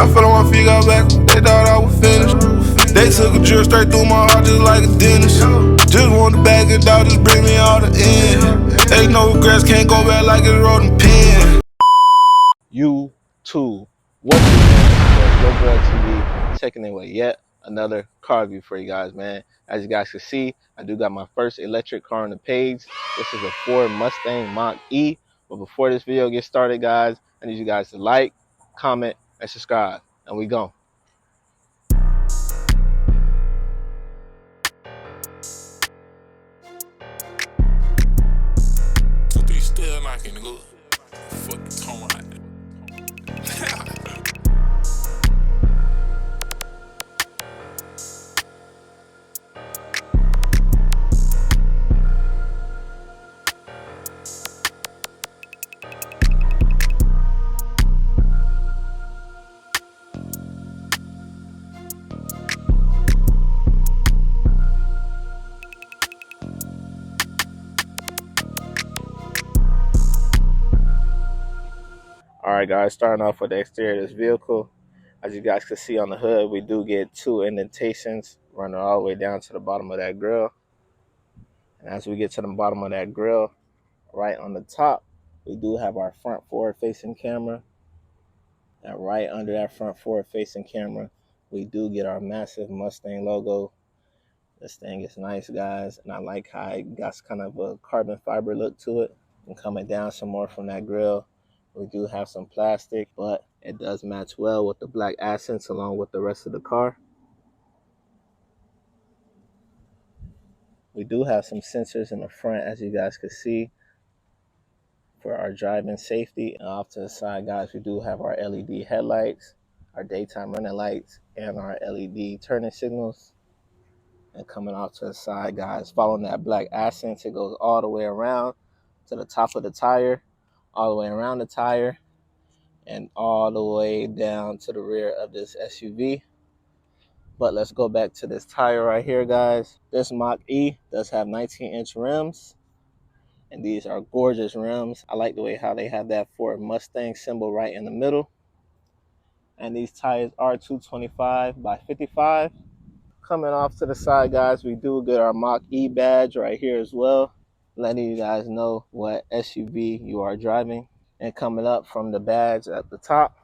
I fell on my feet, got back, they thought I was finished. They took a drill straight through my heart just like a dentist. Just want the bag of dog, just bring me all the end. Ain't no regrets, can't go back like it's rolling pin. YouTube, what's your man? GlobalRellTV taking away yet another car review for you guys, man. As you guys can see, I do got my first electric car on the page. This is a Ford Mustang Mach-E. But before this video gets started, guys, I need you guys to like, comment, and subscribe. And we go. Still knocking, nigga. Fuck Tom right. Alright guys, starting off with the exterior of this vehicle. As you guys can see on the hood, we do get 2 indentations running all the way down to the bottom of that grill. And as we get to the bottom of that grill, right on the top, we do have our front forward-facing camera. And right under that front forward-facing camera, we do get our massive Mustang logo. This thing is nice, guys, and I like how it got kind of a carbon fiber look to it. And coming down some more from that grill, we do have some plastic, but it does match well with the black accents along with the rest of the car. We do have some sensors in the front, as you guys can see, for our driving safety. And off to the side, guys, we do have our LED headlights, our daytime running lights, and our LED turning signals. And coming off to the side, guys, following that black accents, it goes all the way around to the top of the tire, all the way around the tire, and all the way down to the rear of this SUV. But let's go back to this tire right here, guys. This Mach-E does have 19-inch rims, and these are gorgeous rims. I like the way how they have that Ford Mustang symbol right in the middle. And these tires are 225 by 55. Coming off to the side, guys, we do get our Mach-E badge right here as well, letting you guys know what SUV you are driving. And coming up from the badge at the top,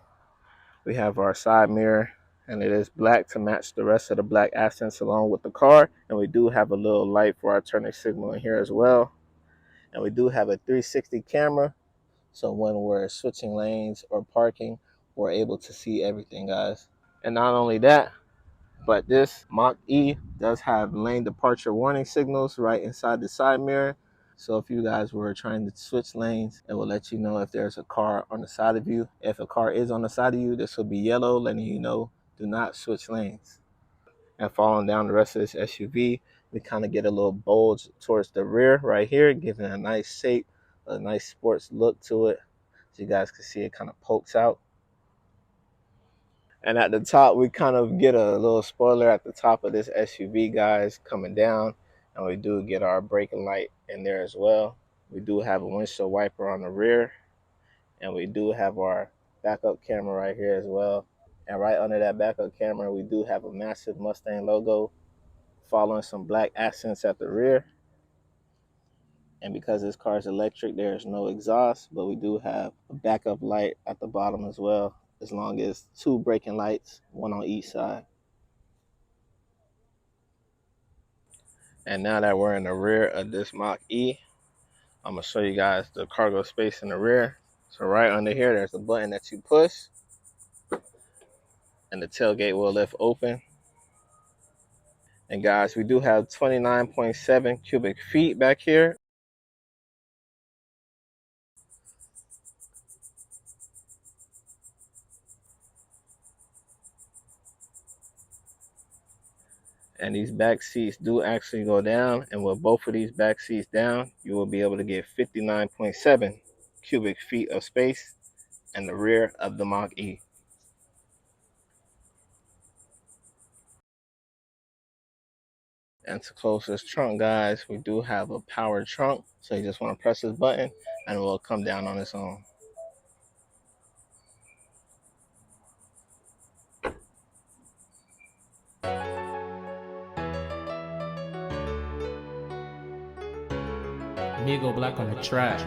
we have our side mirror, and it is black to match the rest of the black accents along with the car. And we do have a little light for our turning signal in here as well. And we do have a 360 camera, so when we're switching lanes or parking, we're able to see everything, guys. And not only that, but this Mach-E does have lane departure warning signals right inside the side mirror. So if you guys were trying to switch lanes, it will let you know if there's a car on the side of you. If a car is on the side of you, this will be yellow, letting you know do not switch lanes. And following down the rest of this SUV, we kind of get a little bulge towards the rear right here, giving it a nice shape, a nice sports look to it. So you guys can see it kind of pokes out. And at the top, we kind of get a little spoiler at the top of this SUV, guys, coming down. And we do get our braking light in there as well. We do have a windshield wiper on the rear. And we do have our backup camera right here as well. And right under that backup camera, we do have a massive Mustang logo following some black accents at the rear. And because this car is electric, there's no exhaust, but we do have a backup light at the bottom as well, as long as 2 braking lights, 1 on each side. And now that we're in the rear of this Mach-E, I'm going to show you guys the cargo space in the rear. So right under here, there's a button that you push, and the tailgate will lift open. And guys, we do have 29.7 cubic feet back here. And these back seats do actually go down. And with both of these back seats down, you will be able to get 59.7 cubic feet of space in the rear of the Mach-E. And to close this trunk, guys, we do have a powered trunk. So you just want to press this button and it will come down on its own. Migo Black on the track.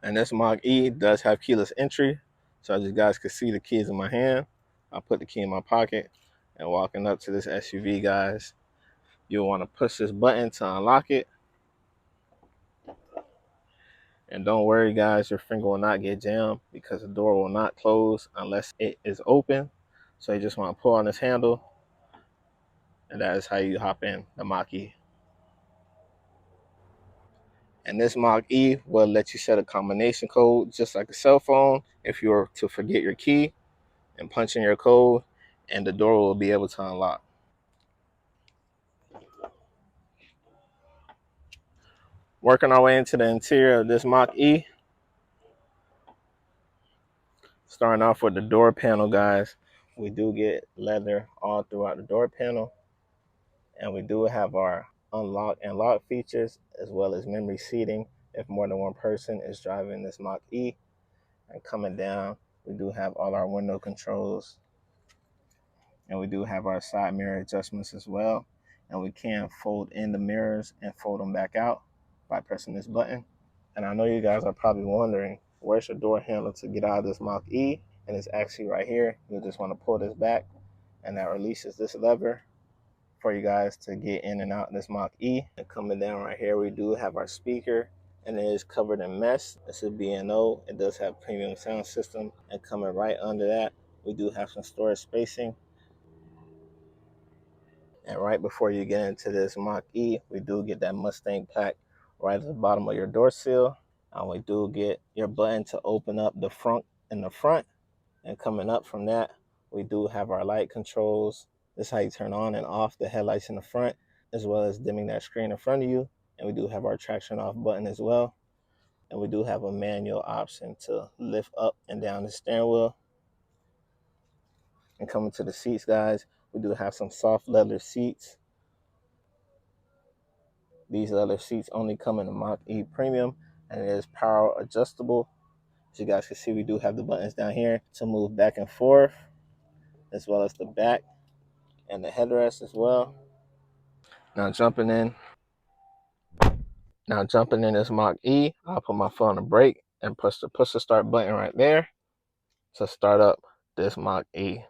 And this Mach-E does have keyless entry. So as you guys can see, the key is in my hand. I put the key in my pocket. And walking up to this SUV, guys, you'll want to push this button to unlock it. And don't worry, guys, your finger will not get jammed because the door will not close unless it is open. So you just want to pull on this handle, and that is how you hop in the Mach-E. And this Mach-E will let you set a combination code just like a cell phone if you were to forget your key and punch in your code, and the door will be able to unlock. Working our way into the interior of this Mach-E. Starting off with the door panel, guys. We do get leather all throughout the door panel. And we do have our unlock and lock features, as well as memory seating if more than one person is driving this Mach-E. And coming down, we do have all our window controls. And we do have our side mirror adjustments as well. And we can fold in the mirrors and fold them back out by pressing this button. And I know you guys are probably wondering, where's your door handle to get out of this Mach-E? And it's actually right here. You'll just want to pull this back, and that releases this lever for you guys to get in and out of this Mach-E. And coming down right here, we do have our speaker, and it is covered in mesh. This is B&O. It does have premium sound system. And coming right under that, we do have some storage spacing. And right before you get into this Mach-E, we do get that Mustang plaque right at the bottom of your door sill. And we do get your button to open up the front in the front. And coming up from that, we do have our light controls. This is how you turn on and off the headlights in the front, as well as dimming that screen in front of you. And we do have our traction off button as well. And we do have a manual option to lift up and down the steering wheel. And coming to the seats, guys, we do have some soft leather seats. These leather seats only come in the Mach-E Premium, and it is power adjustable. As you guys can see, we do have the buttons down here to move back and forth, as well as the back and the headrest as well. Now jumping in this Mach-E, I'll put my foot on the brake and push the start button right there to start up this Mach-E.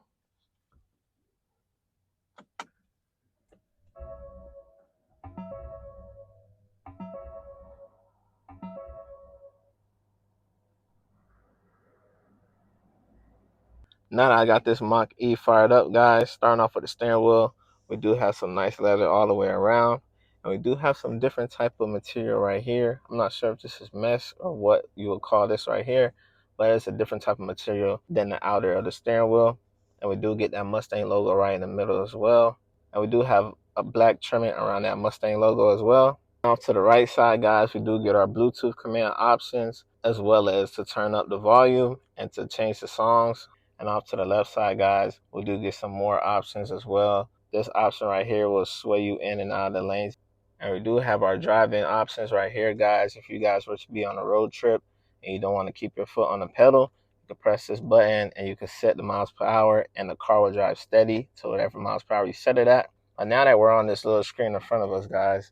Now that I got this Mach-E fired up, guys, starting off with the steering wheel, we do have some nice leather all the way around. And we do have some different type of material right here. I'm not sure if this is mesh or what you would call this right here, but it's a different type of material than the outer of the steering wheel. And we do get that Mustang logo right in the middle as well. And we do have a black trimming around that Mustang logo as well. Off to the right side, guys, we do get our Bluetooth command options, as well as to turn up the volume and to change the songs. And off to the left side, guys, we do get some more options as well. This option right here will sway you in and out of the lanes. And we do have our driving options right here, guys. If you guys were to be on a road trip and you don't want to keep your foot on the pedal, you can press this button and you can set the miles per hour, and the car will drive steady to whatever miles per hour you set it at. But now that we're on this little screen in front of us, guys,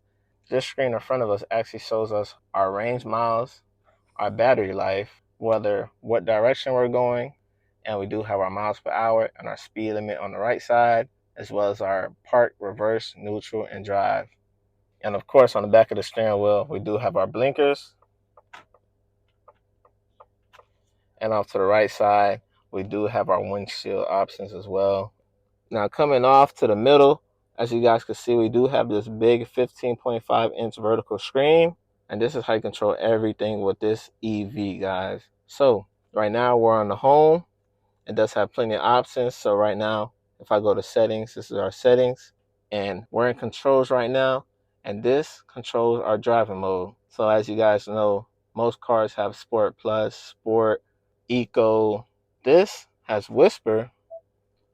this screen in front of us actually shows us our range miles, our battery life, what direction we're going, and we do have our miles per hour and our speed limit on the right side, as well as our park, reverse, neutral, and drive. And of course, on the back of the steering wheel, we do have our blinkers. And off to the right side, we do have our windshield options as well. Now coming off to the middle, As you guys can see, we do have this big 15.5-inch vertical screen, and this is how you control everything with this EV, guys. So right now we're on the home. It does have plenty of options. So right now, if I go to settings, this is our settings, and we're in controls right now, and this controls our driving mode. So as you guys know, most cars have Sport Plus, Sport, Eco. This has Whisper,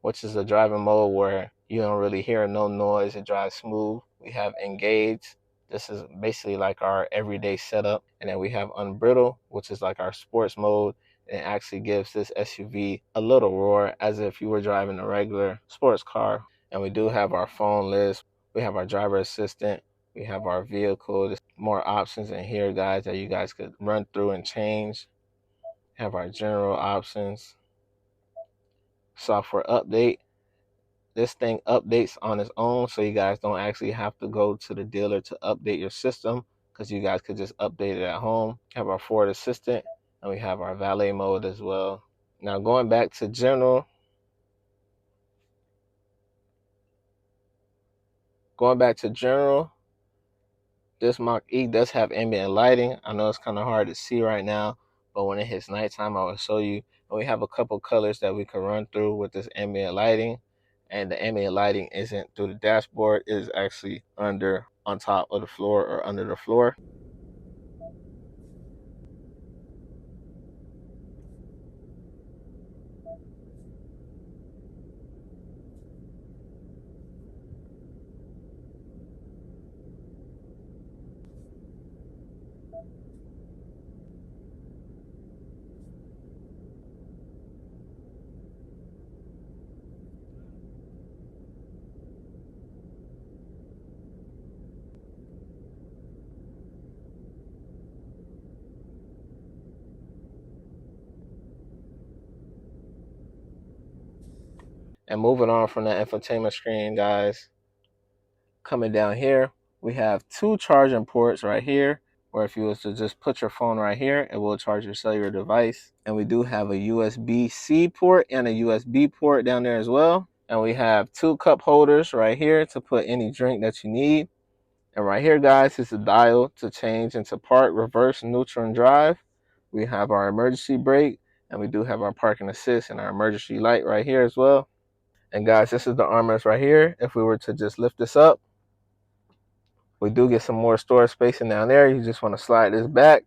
which is a driving mode where you don't really hear no noise. It drives smooth. We have Engage. This is basically like our everyday setup. And then we have Unbridle, which is like our sports mode. And it actually gives this SUV a little roar as if you were driving a regular sports car. And we do have our phone list. We have our driver assistant. We have our vehicle. There's more options in here, guys, that you guys could run through and change. We have our general options. Software update. This thing updates on its own, so you guys don't actually have to go to the dealer to update your system, because you guys could just update it at home. We have our Ford Assistant, and we have our valet mode as well. Now going back to general, this Mach-E does have ambient lighting. I know it's kind of hard to see right now, but when it hits nighttime, I will show you. And we have a couple colors that we can run through with this ambient lighting. And the ambient lighting isn't through the dashboard, it is actually on top of the floor or under the floor. And moving on from that infotainment screen, guys, coming down here, we have two charging ports right here, where if you was to just put your phone right here, it will charge your cellular device. And we do have a USB-C port and a USB port down there as well. And we have two cup holders right here to put any drink that you need. And right here, guys, is the dial to change into park, reverse, neutral, and drive. We have our emergency brake, and we do have our parking assist and our emergency light right here as well. And guys, this is the armrest right here. If we were to just lift this up, we do get some more storage spacing down there. You just want to slide this back.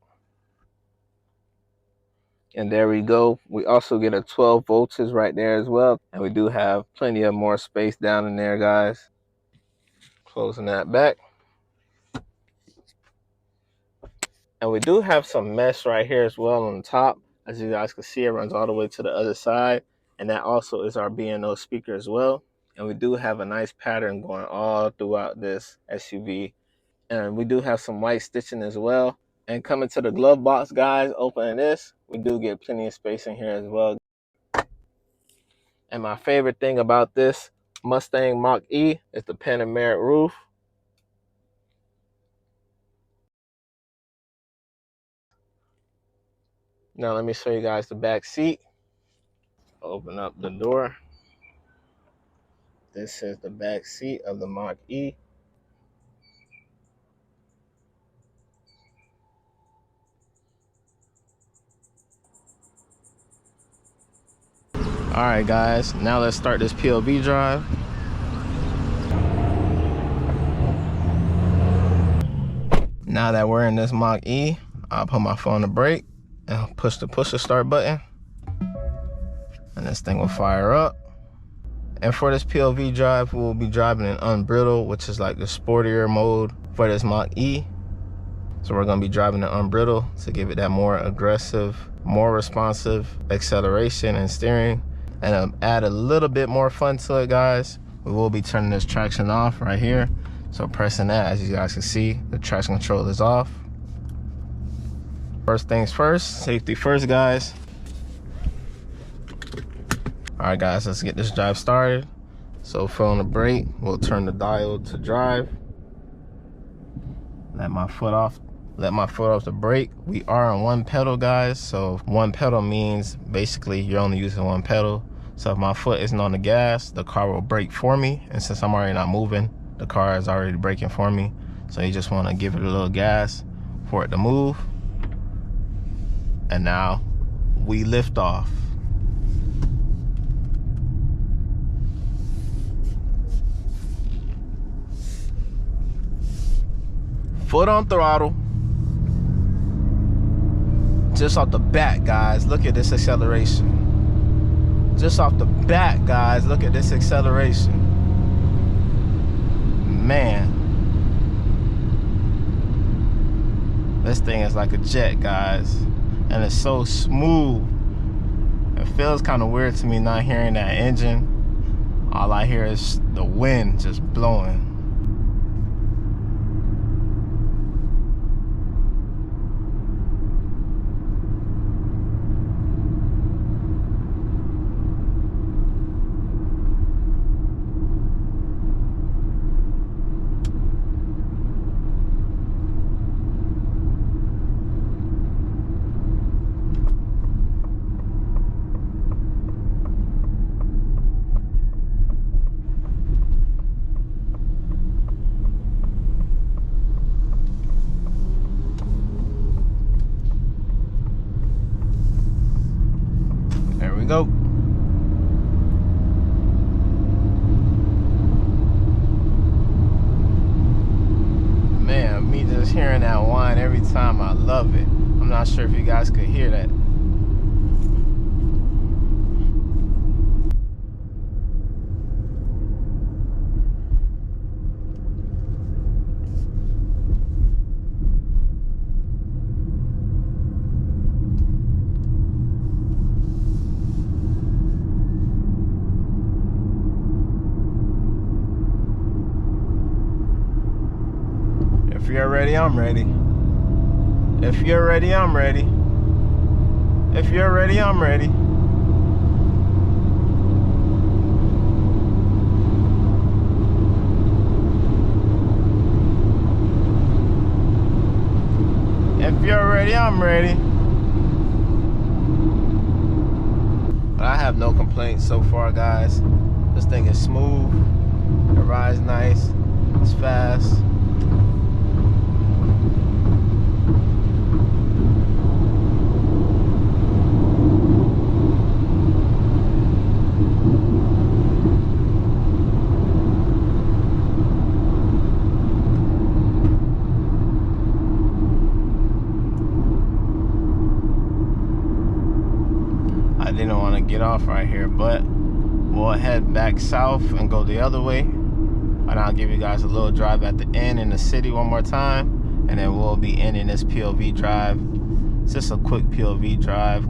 And there we go. We also get a 12 volts right there as well. And we do have plenty of more space down in there, guys. Closing that back. And we do have some mesh right here as well on the top. As you guys can see, it runs all the way to the other side. And that also is our B&O speaker as well. And we do have a nice pattern going all throughout this SUV. And we do have some white stitching as well. And coming to the glove box, guys, opening this, we do get plenty of space in here as well. And my favorite thing about this Mustang Mach-E is the panoramic roof. Now let me show you guys the back seat. Open up the door. This is the back seat of the Mach-E. All right, guys, now let's start this POV drive. Now that we're in this Mach-E, I'll put my phone to brake and push the start button. And this thing will fire up. And for this POV drive, we'll be driving in Unbridle, which is like the sportier mode for this Mach-E. So we're gonna be driving in Unbridle to give it that more aggressive, more responsive acceleration and steering, and add a little bit more fun to it, guys. We will be turning this traction off right here. So pressing that, as you guys can see, the traction control is off. First things first, safety first, guys. All right, guys, let's get this drive started. So foot on the brake, we'll turn the dial to drive. Let my foot off the brake. We are on one pedal, guys. So one pedal means basically you're only using one pedal. So if my foot isn't on the gas, the car will brake for me. And since I'm already not moving, the car is already braking for me. So you just want to give it a little gas for it to move. And now we lift off. Foot on throttle. Just off the bat, guys, look at this acceleration. Just off the bat, guys, look at this acceleration. Man. This thing is like a jet, guys. And it's so smooth. It feels kind of weird to me not hearing that engine. All I hear is the wind just blowing. There we go. Man, me just hearing that whine every time, I love it. I'm not sure if you guys could hear that. If you're ready, I'm ready. If you're ready, I'm ready. If you're ready, I'm ready. If you're ready, I'm ready. But I have no complaints so far, guys. This thing is smooth. It rides nice. It's fast. I didn't want to get off right here, but we'll head back south and go the other way. And I'll give you guys a little drive at the end in the city one more time, and then we'll be ending this POV drive. It's just a quick POV drive.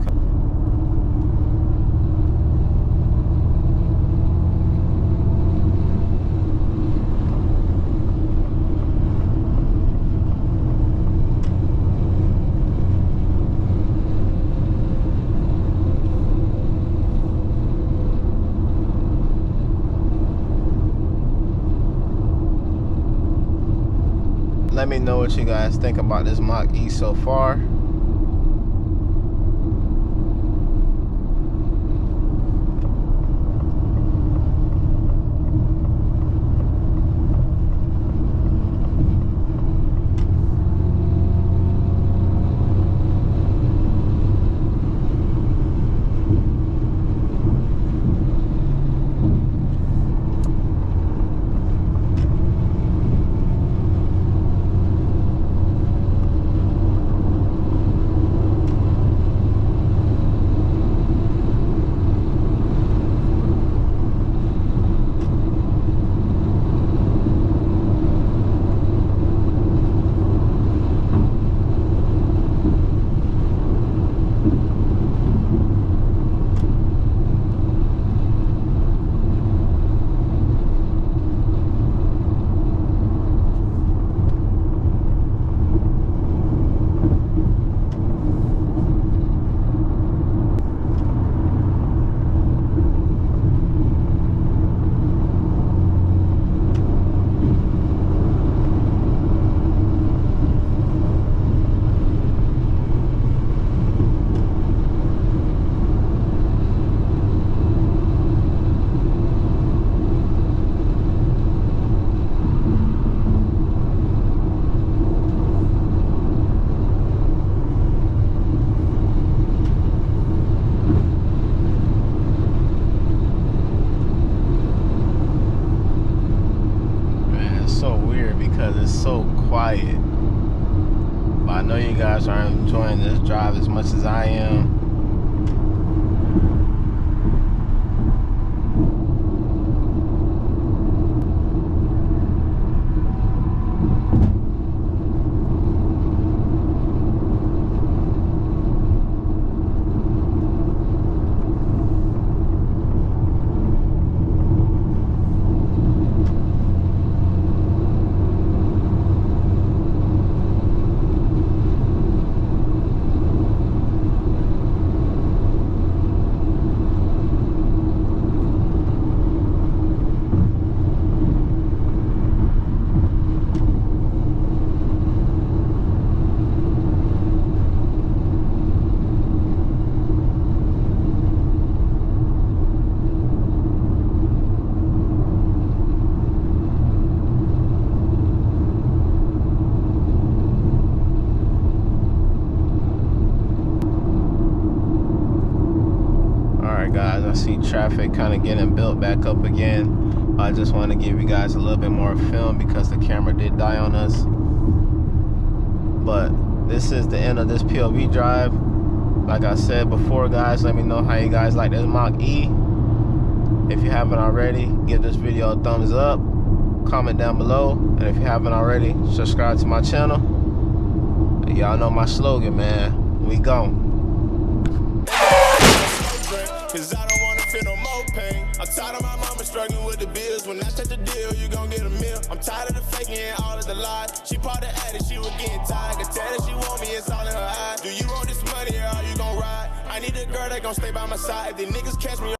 Let me know what you guys think about this Mach-E so far. guys are enjoying this drive as much as I am. Guys, I see traffic kind of getting built back up again. I just want to give you guys a little bit more film because the camera did die on us. But this is the end of this POV drive. Like I said before, guys, let me know how you guys like this Mach-E. If you haven't already, give this video a thumbs up, comment down below, and if you haven't already, subscribe to my channel. Y'all know my slogan, man. We gone. Cause I don't wanna feel no more pain. I'm tired of my mama struggling with the bills. When I set the deal, you gon' get a meal. I'm tired of the faking and all of the lies. She part the addict, she was getting tired. Could tell that she want me, it's all in her eyes. Do you want this money or are you gon' ride? I need a girl that gon' stay by my side. If the niggas catch me